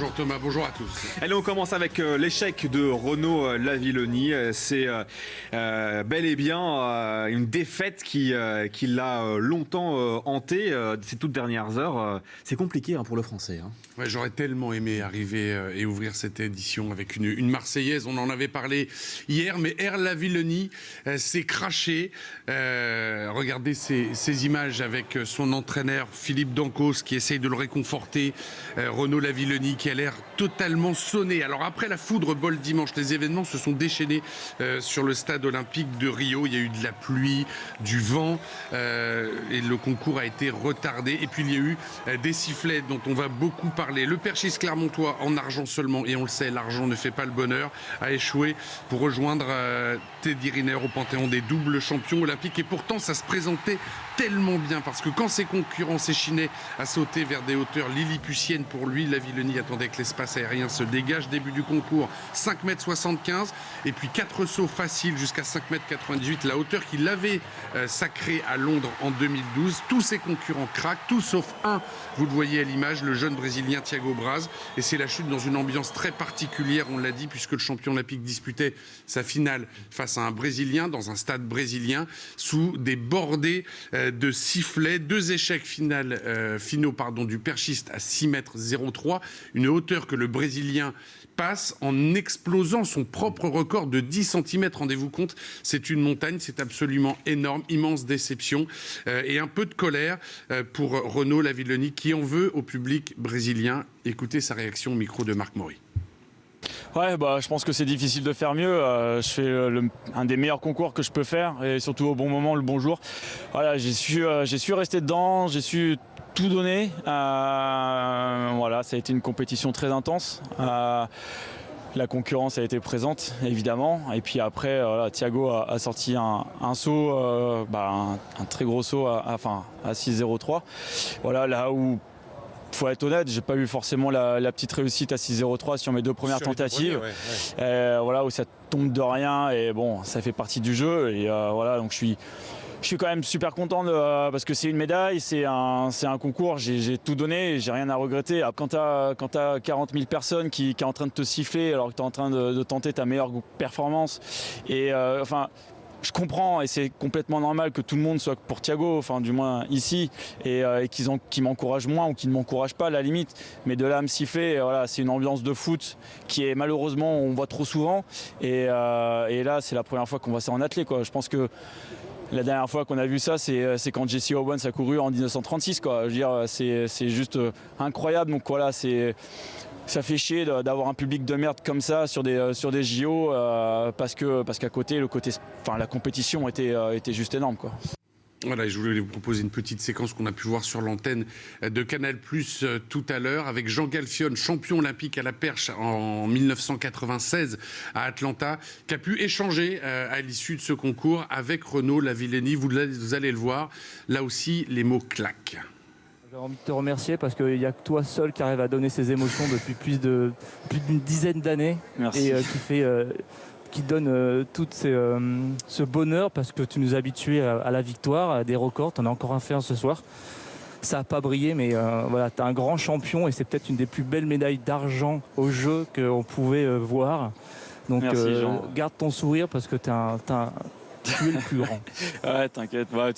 Bonjour Thomas, bonjour à tous. Allez, on commence avec l'échec de Renaud Lavillenie. C'est bel et bien une défaite qui l'a longtemps hanté ces toutes dernières heures. C'est compliqué pour le Français. Ouais, j'aurais tellement aimé arriver et ouvrir cette édition avec une Marseillaise. On en avait parlé hier, mais R. Lavillenie s'est craché. Regardez ces images avec son entraîneur Philippe Dancos qui essaye de le réconforter. Renaud Lavillenie qui a l'air totalement sonné. Alors après la foudre bol dimanche, les événements se sont déchaînés sur le stade olympique de Rio. Il y a eu de la pluie, du vent et le concours a été retardé. Et puis il y a eu des sifflets dont on va beaucoup parler. Le perchiste clermontois en argent seulement, et on le sait, l'argent ne fait pas le bonheur, a échoué pour rejoindre Teddy Riner au panthéon des doubles champions olympiques. Et pourtant ça se présentait tellement bien parce que quand ses concurrents s'échinaient à sauter vers des hauteurs lilliputiennes pour lui, Lavillenie attendait que l'espace aérien se dégage. Début du concours, 5,75 m et puis 4 sauts faciles jusqu'à 5,98 m, la hauteur qu'il avait sacrée à Londres en 2012. Tous ses concurrents craquent, tous sauf un, vous le voyez à l'image, le jeune Brésilien Thiago Braz. Et c'est la chute dans une ambiance très particulière, on l'a dit, puisque le champion olympique disputait sa finale face à un Brésilien dans un stade brésilien sous des bordées de sifflets. 2 échecs finaux du perchiste à 6,03 m, une hauteur que le Brésilien passe en explosant son propre record de 10 cm. Rendez-vous compte, c'est une montagne, c'est absolument énorme, immense déception et un peu de colère pour Renaud Lavillenie qui en veut au public brésilien. Écoutez sa réaction au micro de Marc Maury. Ouais, je pense que c'est difficile de faire mieux. Je fais un des meilleurs concours que je peux faire et surtout au bon moment, le bon jour. Voilà, j'ai su rester dedans, j'ai su tout donner. Voilà, ça a été une compétition très intense. La concurrence a été présente, évidemment. Et puis après, Thiago a sorti un saut, un très gros saut à 6,03. Voilà, là où, faut être honnête, j'ai pas eu forcément la petite réussite à 6,03 sur mes 2 premières tentatives. Voilà, où ça tombe de rien et bon, ça fait partie du jeu. Et voilà, donc je suis quand même super content parce que c'est une médaille, c'est un concours, j'ai tout donné, j'ai rien à regretter. Quand tu as 40 000 personnes qui est en train de te siffler alors que tu es en train de tenter ta meilleure performance, et je comprends et c'est complètement normal que tout le monde soit pour Thiago, enfin du moins ici, et qu'ils m'encouragent moins ou qu'ils ne m'encouragent pas à la limite. Mais de là à me siffler, voilà, c'est une ambiance de foot qui est malheureusement, on voit trop souvent. Et là, c'est la première fois qu'on voit ça en athlée, quoi. Je pense que la dernière fois qu'on a vu ça, c'est quand Jesse Owens a couru en 1936, quoi. Je veux dire, c'est juste incroyable. Donc voilà, ça fait chier d'avoir un public de merde comme ça sur des JO parce qu'à côté, la compétition était juste énorme, quoi. Voilà, je voulais vous proposer une petite séquence qu'on a pu voir sur l'antenne de Canal+ tout à l'heure avec Jean Galfione, champion olympique à la perche en 1996 à Atlanta, qui a pu échanger à l'issue de ce concours avec Renaud Lavillenie. Vous allez le voir, là aussi les mots claquent. J'ai envie de te remercier parce qu'il n'y a que toi seul qui arrive à donner ces émotions depuis plus d'une dizaine d'années. Merci. Et qui donne tout ce bonheur parce que tu nous as habitués à la victoire, à des records. Tu en as encore un fait ce soir. Ça n'a pas brillé, mais voilà, tu es un grand champion et c'est peut-être une des plus belles médailles d'argent au jeu qu'on pouvait voir. Donc merci, Jean. Garde ton sourire parce que tu es le plus grand. Ouais, t'inquiète. Voilà,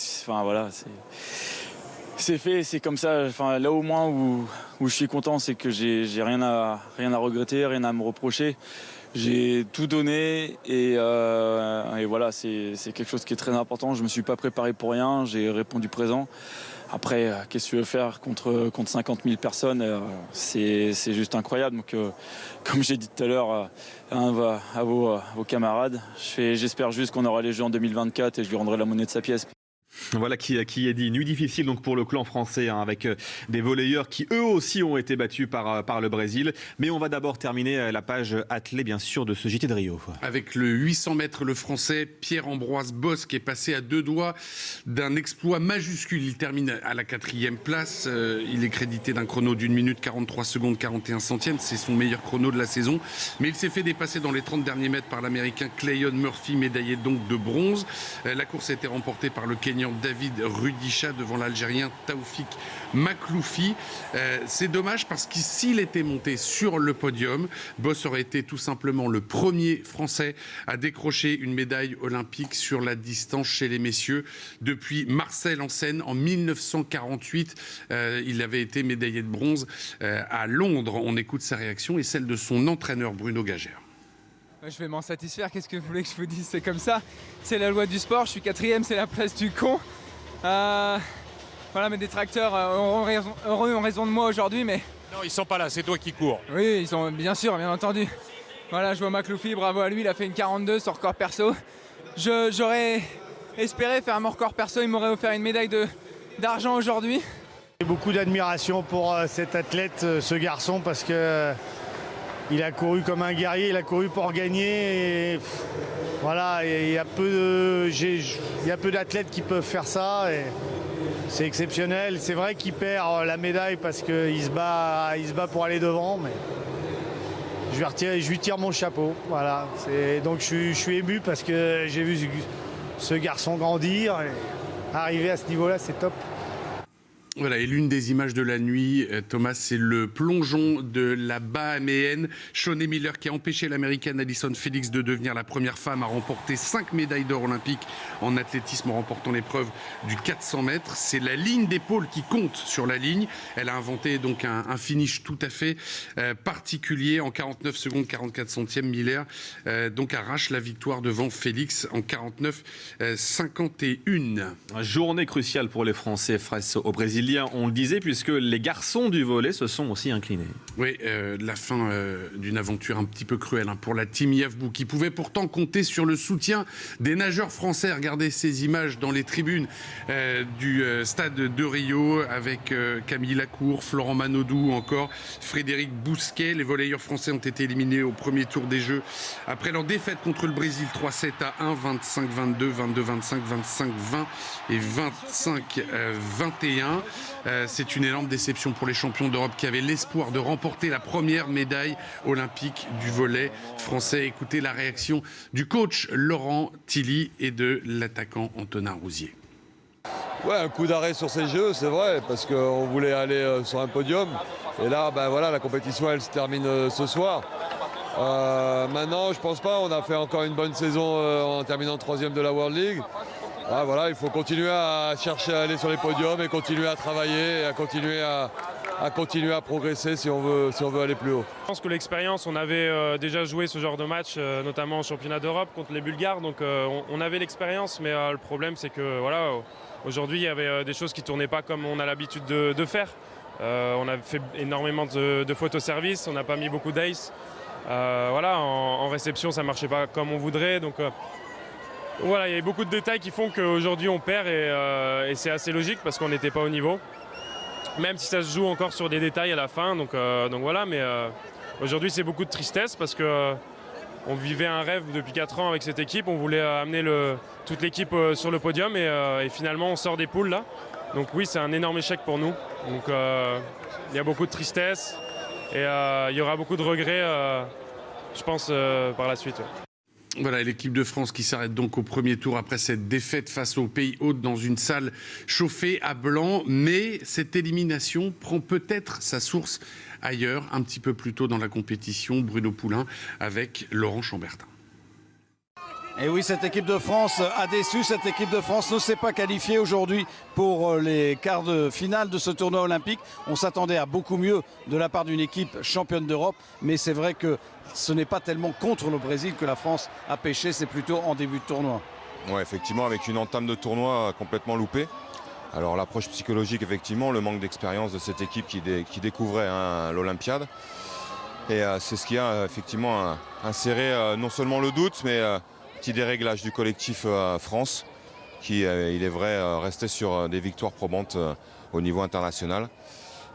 c'est fait, c'est comme ça. Enfin, là au moins où je suis content, c'est que j'ai rien à regretter, rien à me reprocher. J'ai tout donné et voilà, c'est quelque chose qui est très important. Je me suis pas préparé pour rien, j'ai répondu présent. Après, qu'est-ce que tu veux faire contre 50 000 personnes, c'est juste incroyable. Donc, comme j'ai dit tout à l'heure à vos camarades, j'espère juste qu'on aura les Jeux en 2024 et je lui rendrai la monnaie de sa pièce. Voilà qui est dit. Nuit difficile donc pour le clan français avec des volleyeurs qui eux aussi ont été battus par le Brésil. Mais on va d'abord terminer la page athlée bien sûr de ce JT de Rio. Avec le 800 mètres, le français Pierre-Ambroise Bosc est passé à 2 doigts d'un exploit majuscule. Il termine à la 4e place. Il est crédité d'un chrono d'1 minute 43 secondes 41 centièmes. C'est son meilleur chrono de la saison. Mais il s'est fait dépasser dans les 30 derniers mètres par l'Américain Cleyon Murphy, médaillé donc de bronze. La course a été remportée par le Kényan l'Ivoirien David Rudisha devant l'Algérien Taoufik Makhloufi. C'est dommage parce que s'il était monté sur le podium, Boss aurait été tout simplement le premier Français à décrocher une médaille olympique sur la distance chez les messieurs depuis Marcel Hansen en 1948. Il avait été médaillé de bronze à Londres. On écoute sa réaction et celle de son entraîneur Bruno Gagère. Je vais m'en satisfaire, qu'est-ce que vous voulez que je vous dise? C'est comme ça, c'est la loi du sport, je suis 4e, c'est la place du con. Voilà, mes détracteurs ont raison de moi aujourd'hui, mais... Non, ils sont pas là, c'est toi qui cours. Oui, ils sont bien sûr, bien entendu. Voilà, je vois Makhloufi, bravo à lui, il a fait une 42 sur record perso. J'aurais espéré faire mon record perso, il m'aurait offert une médaille d'argent aujourd'hui. J'ai beaucoup d'admiration pour cet athlète, ce garçon, parce que il a couru comme un guerrier, il a couru pour gagner. Et voilà, il y a peu d'athlètes qui peuvent faire ça. Et c'est exceptionnel. C'est vrai qu'il perd la médaille parce qu'il se bat pour aller devant, mais je lui tire mon chapeau. Voilà. Donc je suis ému parce que j'ai vu ce garçon grandir. Et arriver à ce niveau-là, c'est top. Voilà, et l'une des images de la nuit, Thomas, c'est le plongeon de la Bahaméenne Shawnee Miller qui a empêché l'Américaine Allyson Felix de devenir la première femme à remporter 5 médailles d'or olympiques en athlétisme en remportant l'épreuve du 400 mètres. C'est la ligne d'épaule qui compte sur la ligne. Elle a inventé donc un finish tout à fait particulier. En 49 secondes 44 centièmes, Miller donc arrache la victoire devant Félix en 49-51. Journée cruciale pour les Français face aux Brésiliens, on le disait, puisque les garçons du volley se sont aussi inclinés. Oui, la fin d'une aventure un petit peu cruelle pour la team Yavbou, qui pouvait pourtant compter sur le soutien des nageurs français. Regardez ces images dans les tribunes du stade de Rio avec Camille Lacour, Florent Manodou, encore Frédéric Bousquet. Les volleyeurs français ont été éliminés au premier tour des Jeux après leur défaite contre le Brésil 3-7 à 1, 25-22, 22-25, 25-20 et 25-21. C'est une énorme déception pour les champions d'Europe qui avaient l'espoir de remporter la première médaille olympique du volley français. Écoutez la réaction du coach Laurent Tilly et de l'attaquant Antonin Rousier. Ouais, un coup d'arrêt sur ces Jeux, c'est vrai, parce qu'on voulait aller sur un podium. Et là, voilà, la compétition, elle se termine ce soir. Maintenant, je pense pas, on a fait encore une bonne saison en terminant 3e de la World League. Ah, voilà, il faut continuer à chercher à aller sur les podiums et continuer à travailler et à continuer à progresser si on veut aller plus haut. Je pense que l'expérience, on avait déjà joué ce genre de match, notamment au championnat d'Europe contre les Bulgares, donc on avait l'expérience, mais le problème c'est que voilà, aujourd'hui il y avait des choses qui ne tournaient pas comme on a l'habitude de faire. On a fait énormément de fautes au service, on n'a pas mis beaucoup d'ace. Voilà, en réception ça ne marchait pas comme on voudrait, donc voilà, il y a beaucoup de détails qui font qu'aujourd'hui on perd et c'est assez logique parce qu'on n'était pas au niveau. Même si ça se joue encore sur des détails à la fin, donc voilà, mais aujourd'hui c'est beaucoup de tristesse parce que on vivait un rêve depuis 4 ans avec cette équipe, on voulait amener toute l'équipe sur le podium et finalement on sort des poules là. Donc oui, c'est un énorme échec pour nous, donc il y a beaucoup de tristesse et il y aura beaucoup de regrets, je pense, par la suite. Ouais. Voilà, l'équipe de France qui s'arrête donc au premier tour après cette défaite face au pays hôte dans une salle chauffée à blanc. Mais cette élimination prend peut-être sa source ailleurs, un petit peu plus tôt dans la compétition. Bruno Poulain avec Laurent Chambertin. Et oui, cette équipe de France a déçu. Cette équipe de France ne s'est pas qualifiée aujourd'hui pour les quarts de finale de ce tournoi olympique. On s'attendait à beaucoup mieux de la part d'une équipe championne d'Europe. Mais c'est vrai que ce n'est pas tellement contre le Brésil que la France a pêché, c'est plutôt en début de tournoi. Oui, effectivement, avec une entame de tournoi complètement loupée. Alors l'approche psychologique, effectivement, le manque d'expérience de cette équipe qui découvrait l'Olympiade. Et c'est ce qui a effectivement inséré non seulement le doute, mais petit déréglage du collectif France, qui, il est vrai, restait sur des victoires probantes au niveau international.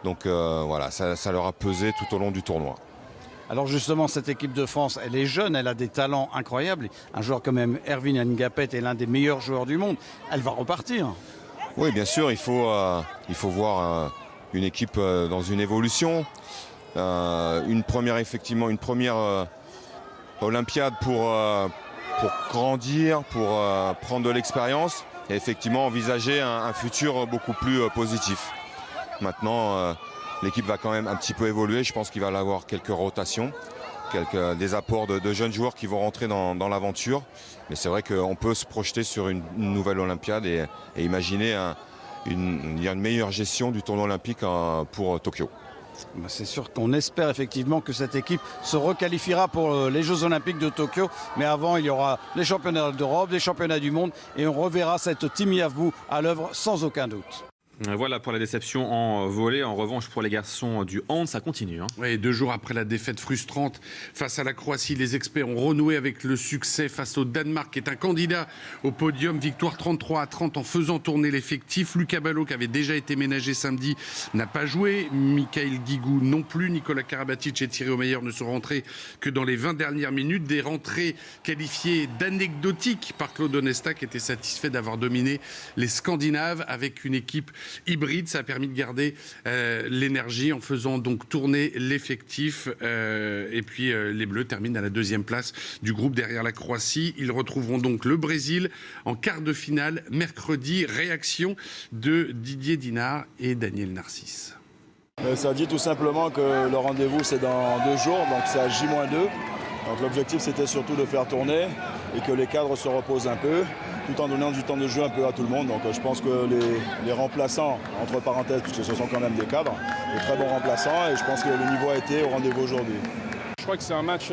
Donc voilà, ça leur a pesé tout au long du tournoi. Alors justement, cette équipe de France, elle est jeune, elle a des talents incroyables. Un joueur comme Erwin Ngapet est l'un des meilleurs joueurs du monde. Elle va repartir. Oui, bien sûr, il faut voir une équipe dans une évolution. Une première Olympiade pour grandir, pour prendre de l'expérience. et effectivement envisager un futur beaucoup plus positif. Maintenant, l'équipe va quand même un petit peu évoluer. Je pense qu'il va y avoir quelques rotations, des apports de jeunes joueurs qui vont rentrer dans l'aventure. Mais c'est vrai qu'on peut se projeter sur une nouvelle Olympiade et imaginer une meilleure gestion du tournoi olympique pour Tokyo. C'est sûr qu'on espère effectivement que cette équipe se requalifiera pour les Jeux Olympiques de Tokyo. Mais avant, il y aura les championnats d'Europe, les championnats du monde. Et on reverra cette Team Yavbou à l'œuvre sans aucun doute. Voilà pour la déception en volley. En revanche, pour les garçons du hand, ça continue. Oui, 2 jours après la défaite frustrante face à la Croatie, les experts ont renoué avec le succès face au Danemark, qui est un candidat au podium. Victoire 33-30 en faisant tourner l'effectif. Lucas Ballot, qui avait déjà été ménagé samedi, n'a pas joué. Mikhail Guigou non plus. Nicolas Karabatic et Thierry Omeyer ne sont rentrés que dans les 20 dernières minutes. Des rentrées qualifiées d'anecdotiques par Claude Onesta, qui était satisfait d'avoir dominé les Scandinaves avec une équipe hybride. Ça a permis de garder l'énergie en faisant donc tourner l'effectif. Et puis les Bleus terminent à la 2e place du groupe derrière la Croatie. Ils retrouveront donc le Brésil en quart de finale mercredi. Réaction de Didier Dinard et Daniel Narcisse. Ça dit tout simplement que le rendez-vous c'est dans 2 jours, donc c'est à J-2. Donc l'objectif c'était surtout de faire tourner et que les cadres se reposent un peu, tout en donnant du temps de jeu un peu à tout le monde. Donc je pense que les remplaçants, entre parenthèses, puisque ce sont quand même des cadres, de très bons remplaçants, et je pense que le niveau a été au rendez-vous aujourd'hui. Je crois que c'est un match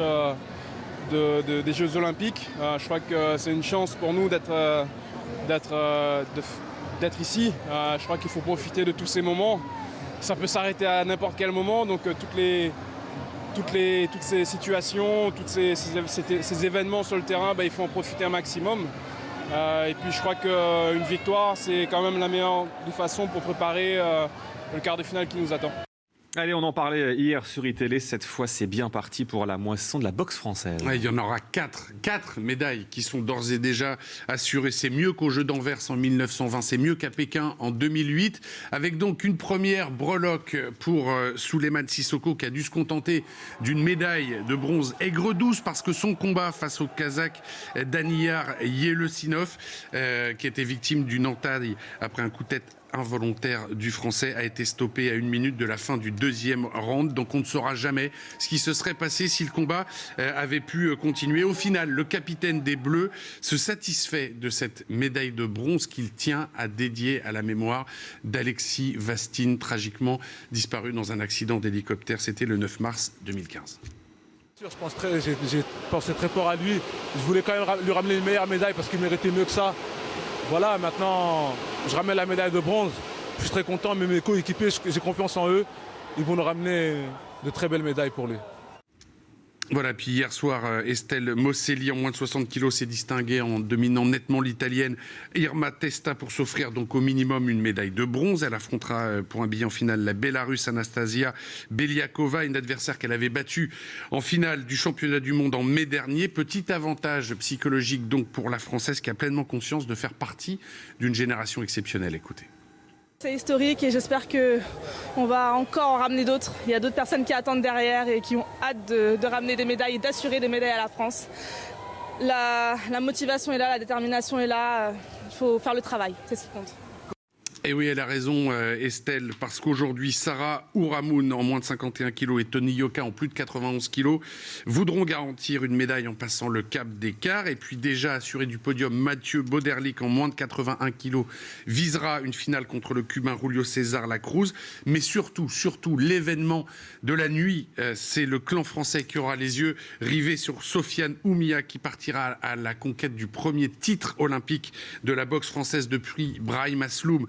des Jeux Olympiques. Je crois que c'est une chance pour nous d'être ici. Je crois qu'il faut profiter de tous ces moments. Ça peut s'arrêter à n'importe quel moment, donc toutes ces situations, tous ces événements sur le terrain, il faut en profiter un maximum. Et puis je crois qu'une victoire, c'est quand même la meilleure des façons pour préparer le quart de finale qui nous attend. Allez, on en parlait hier sur iTélé. Cette fois, c'est bien parti pour la moisson de la boxe française. Ouais, il y en aura 4 médailles qui sont d'ores et déjà assurées. C'est mieux qu'aux Jeux d'Anvers en 1920, c'est mieux qu'à Pékin en 2008. Avec donc une première breloque pour Souleymane Sissoko, qui a dû se contenter d'une médaille de bronze aigre-douce parce que son combat face au Kazakh Daniyar Yelesinov, qui était victime d'une entaille après un coup de tête involontaire du Français, a été stoppé à 1 minute de la fin du 2e round. Donc on ne saura jamais ce qui se serait passé si le combat avait pu continuer. Au final, le capitaine des Bleus se satisfait de cette médaille de bronze qu'il tient à dédier à la mémoire d'Alexis Vastine, tragiquement disparu dans un accident d'hélicoptère. C'était le 9 mars 2015. J'ai pensé très fort à lui. Je voulais quand même lui ramener une meilleure médaille parce qu'il méritait mieux que ça. Voilà, maintenant, je ramène la médaille de bronze. Je suis très content, mais mes coéquipiers, j'ai confiance en eux. Ils vont nous ramener de très belles médailles pour lui. Voilà, puis hier soir, Estelle Mosselli, en moins de 60 kilos, s'est distinguée en dominant nettement l'Italienne Irma Testa pour s'offrir donc au minimum une médaille de bronze. Elle affrontera pour un billet en finale la Bélarusse Anastasia Beliakova, une adversaire qu'elle avait battue en finale du championnat du monde en mai dernier. Petit avantage psychologique donc pour la Française qui a pleinement conscience de faire partie d'une génération exceptionnelle. Écoutez. C'est historique et j'espère qu'on va encore en ramener d'autres. Il y a d'autres personnes qui attendent derrière et qui ont hâte de ramener des médailles et d'assurer des médailles à la France. La motivation est là, la détermination est là. Il faut faire le travail, c'est ce qui compte. Et oui, elle a raison, Estelle, parce qu'aujourd'hui, Sarah Ouramoun, en moins de 51 kilos, et Tony Yoka, en plus de 91 kilos, voudront garantir une médaille en passant le cap des quarts. Et puis déjà assuré du podium, Mathieu Boderlich, en moins de 81 kilos, visera une finale contre le Cubain Julio César Lacruz. Mais surtout, l'événement de la nuit, c'est le clan français qui aura les yeux rivés sur Sofiane Oumia, qui partira à la conquête du premier titre olympique de la boxe française depuis Brahim Asloum.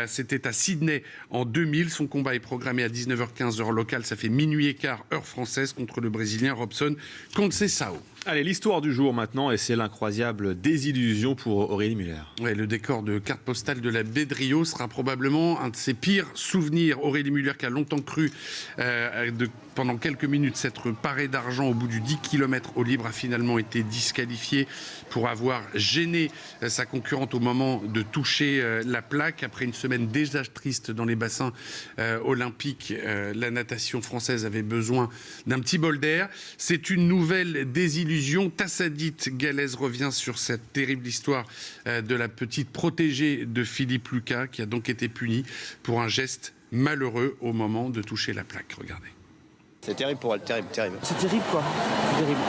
C'était à Sydney en 2000. Son combat est programmé à 19h15 heure locale. Ça fait minuit et quart heure française contre le Brésilien Robson Conceição. Allez, l'histoire du jour maintenant, et c'est l'incroyable désillusion pour Aurélie Muller. Ouais, le décor de carte postale de la baie de Rio sera probablement un de ses pires souvenirs. Aurélie Muller qui a longtemps cru pendant quelques minutes s'être parée d'argent au bout du 10 km au libre a finalement été disqualifiée pour avoir gêné sa concurrente au moment de toucher la plaque. Après une semaine déjà triste dans les bassins olympiques, la natation française avait besoin d'un petit bol d'air. C'est une nouvelle désillusion désillusion. Tassadit Galaise revient sur cette terrible histoire de la petite protégée de Philippe Lucas, qui a donc été punie pour un geste malheureux au moment de toucher la plaque. Regardez. C'est terrible pour elle, terrible. C'est terrible quoi, c'est terrible.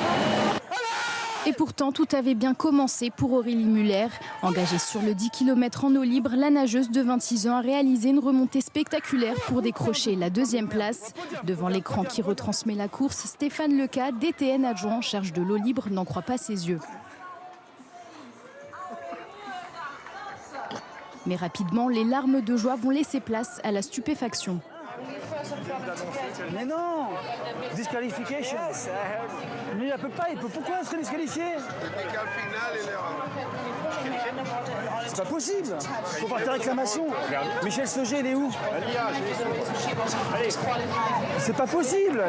Et pourtant, tout avait bien commencé pour Aurélie Muller. Engagée sur le 10 km en eau libre, la nageuse de 26 ans a réalisé une remontée spectaculaire pour décrocher la 2e place. Devant l'écran qui retransmet la course, Stéphane Lecas, DTN adjoint en charge de l'eau libre, n'en croit pas ses yeux. Mais rapidement, les larmes de joie vont laisser place à la stupéfaction. Mais non, disqualification. Mais il ne peut pas, pourquoi se disqualifier? C'est pas possible. Il faut partir réclamation. Michel Sauger, il est où? C'est pas possible.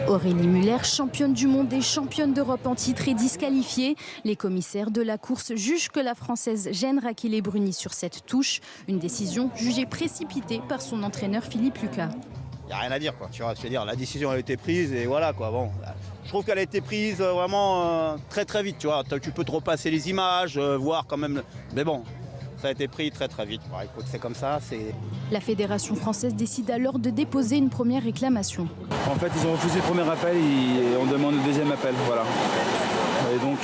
Aurélie Muller, championne du monde et championne d'Europe en titre, est disqualifiée. Les commissaires de la course jugent que la Française gêne Raquel Bruni sur cette touche. Une décision jugée précipitée par son entraîneur Philippe Lucas. Il n'y a rien à dire, quoi. Tu vois, je veux dire, la décision a été prise et voilà, quoi. Bon, je trouve qu'elle a été prise vraiment très vite. Tu vois, tu peux te repasser les images, voir quand même. Mais bon, ça a été pris très vite. Bon, écoute, c'est comme ça. La Fédération française décide alors de déposer une première réclamation. En fait, ils ont refusé le premier appel et on demande le 2e appel. Voilà. Et donc,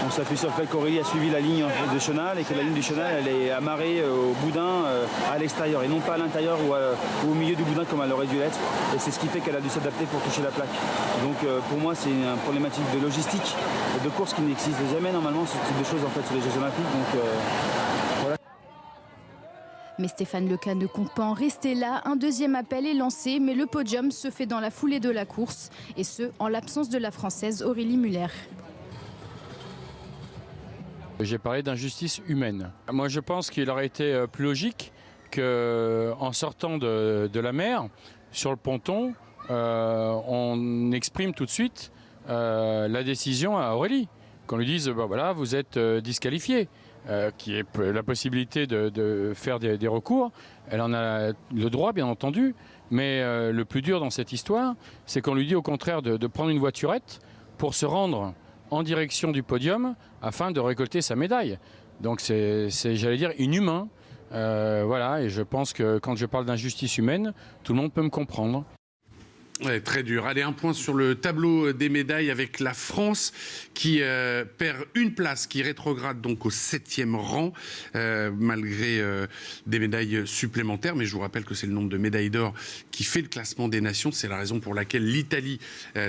on s'appuie sur le fait qu'Aurélie a suivi la ligne de chenal et que la ligne du chenal, elle est amarrée au boudin à l'extérieur et non pas à l'intérieur ou au milieu du boudin comme elle aurait dû l'être. Et c'est ce qui fait qu'elle a dû s'adapter pour toucher la plaque. Donc, pour moi, c'est une problématique de logistique et de course qui n'existe jamais normalement, ce type de choses en fait sur les Jeux Olympiques. Donc, voilà. Mais Stéphane Lecas ne compte pas en rester là. Un 2e appel est lancé, mais le podium se fait dans la foulée de la course. Et ce, en l'absence de la Française Aurélie Muller. J'ai parlé d'injustice humaine. Moi, je pense qu'il aurait été plus logique qu'en sortant de la mer, sur le ponton, on exprime tout de suite la décision à Aurélie. Qu'on lui dise, bah voilà, vous êtes disqualifié. Qui est la possibilité de faire des recours. Elle en a le droit, bien entendu, mais le plus dur dans cette histoire, c'est qu'on lui dit au contraire de prendre une voiturette pour se rendre en direction du podium afin de récolter sa médaille. Donc c'est j'allais dire, inhumain. Voilà, et je pense que quand je parle d'injustice humaine, tout le monde peut me comprendre. Ouais, très dur. Allez, un point sur le tableau des médailles avec la France qui perd une place, qui rétrograde donc au 7e rang malgré des médailles supplémentaires. Mais je vous rappelle que c'est le nombre de médailles d'or qui fait le classement des nations. C'est la raison pour laquelle l'Italie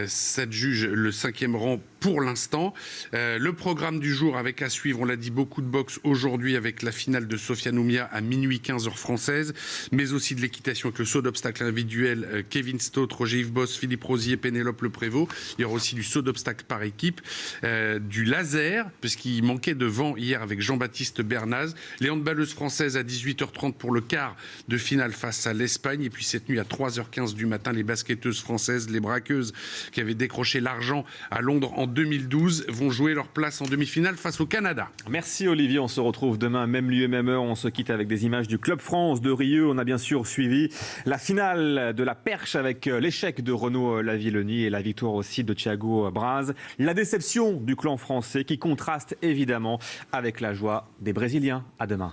s'adjuge le 5e rang pour l'instant. Le programme du jour avec à suivre, on l'a dit, beaucoup de boxe aujourd'hui avec la finale de Sofiane Oumia à minuit 15 heure française, mais aussi de l'équitation avec le saut d'obstacle individuel, Kevin Stott, Roger Yves Boss, Philippe Rosier, Pénélope Leprévost. Il y aura aussi du saut d'obstacle par équipe, du laser, puisqu'il manquait de vent hier avec Jean-Baptiste Bernaz. Les handballeuses françaises à 18h30 pour le quart de finale face à l'Espagne. Et puis cette nuit à 3h15 du matin, les basketteuses françaises, les braqueuses qui avaient décroché l'argent à Londres en 2012, vont jouer leur place en demi-finale face au Canada. Merci Olivier, on se retrouve demain, même lieu, même heure. On se quitte avec des images du Club France de Rieux. On a bien sûr suivi la finale de la perche avec l'échec de Renaud Lavillenie et la victoire aussi de Thiago Braz. La déception du clan français qui contraste évidemment avec la joie des Brésiliens. À demain.